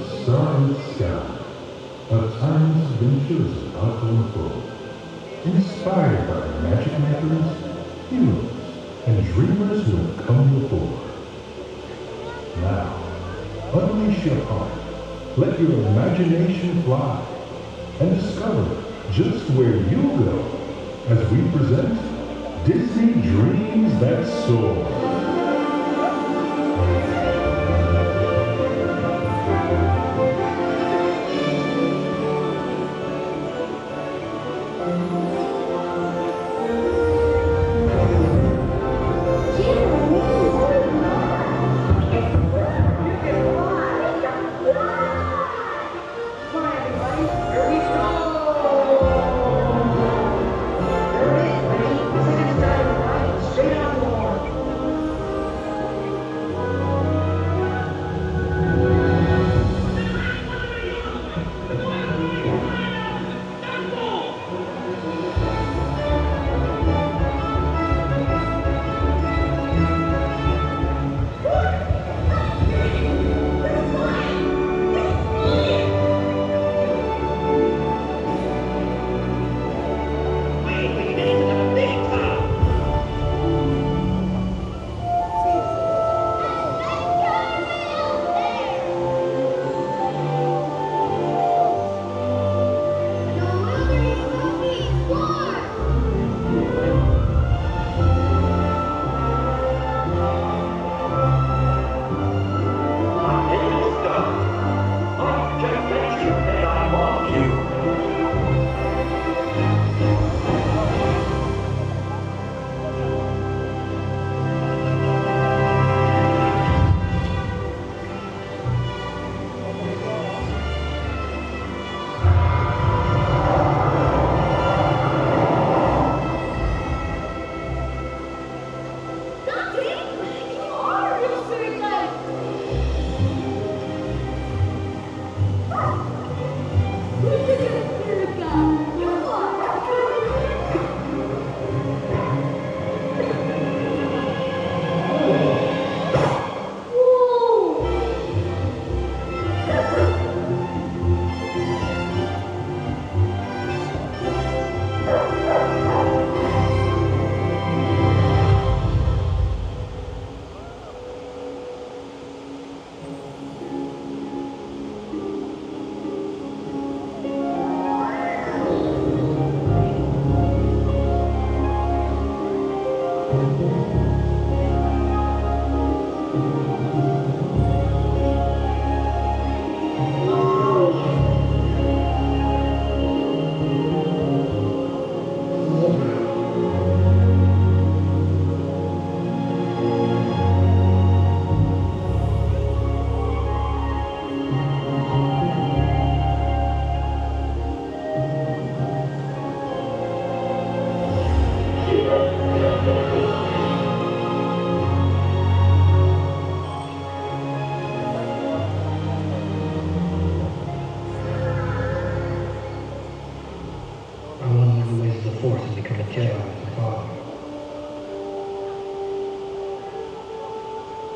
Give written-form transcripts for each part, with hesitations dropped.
starlit sky, a timeless adventure is about to unfold. Inspired by magic makers, heroes, and dreamers who have come before. Now, unleash your heart, let your imagination fly, and discover just where you'll go as we present Disney Dreams That Soar.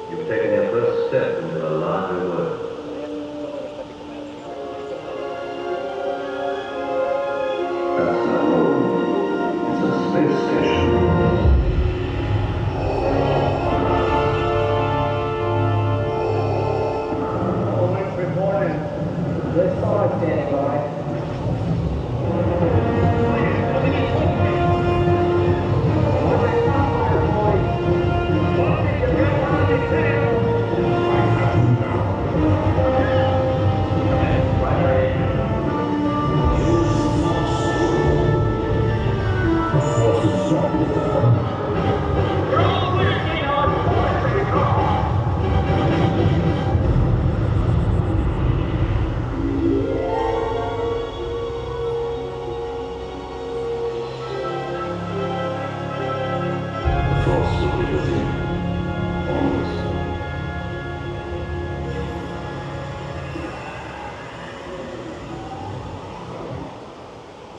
You've taken your first step into a larger world. That's not home. It's a space station. Oh, thanks for reporting. Good thought, Danny boy.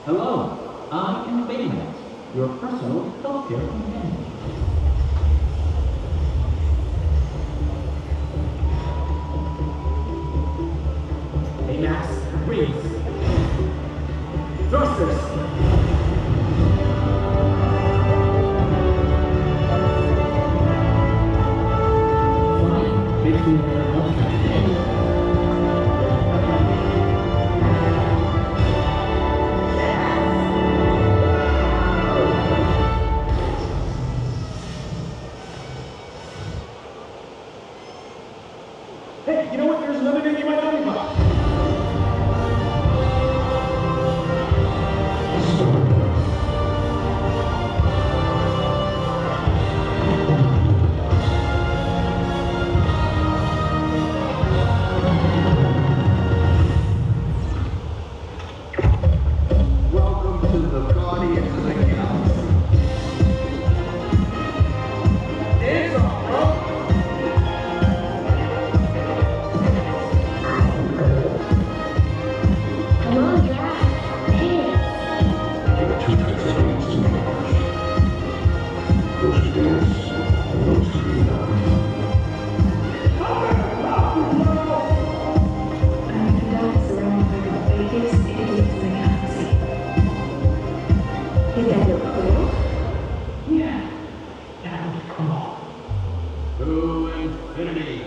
Hello, I am Baymax, your personal healthcare companion. max raise. Thrusters. Flying between the Hey, you know what? There's another thing you might know me about. Welcome to the Guardians of the Galaxy. Hands off, bro! Come on, Jack. Dance. There are two types of dance in the universe. Those who dance and those who do not. I'm gonna dance around like the biggest idiot in the galaxy. Is that look cool? Yeah, that was cool. To infinity.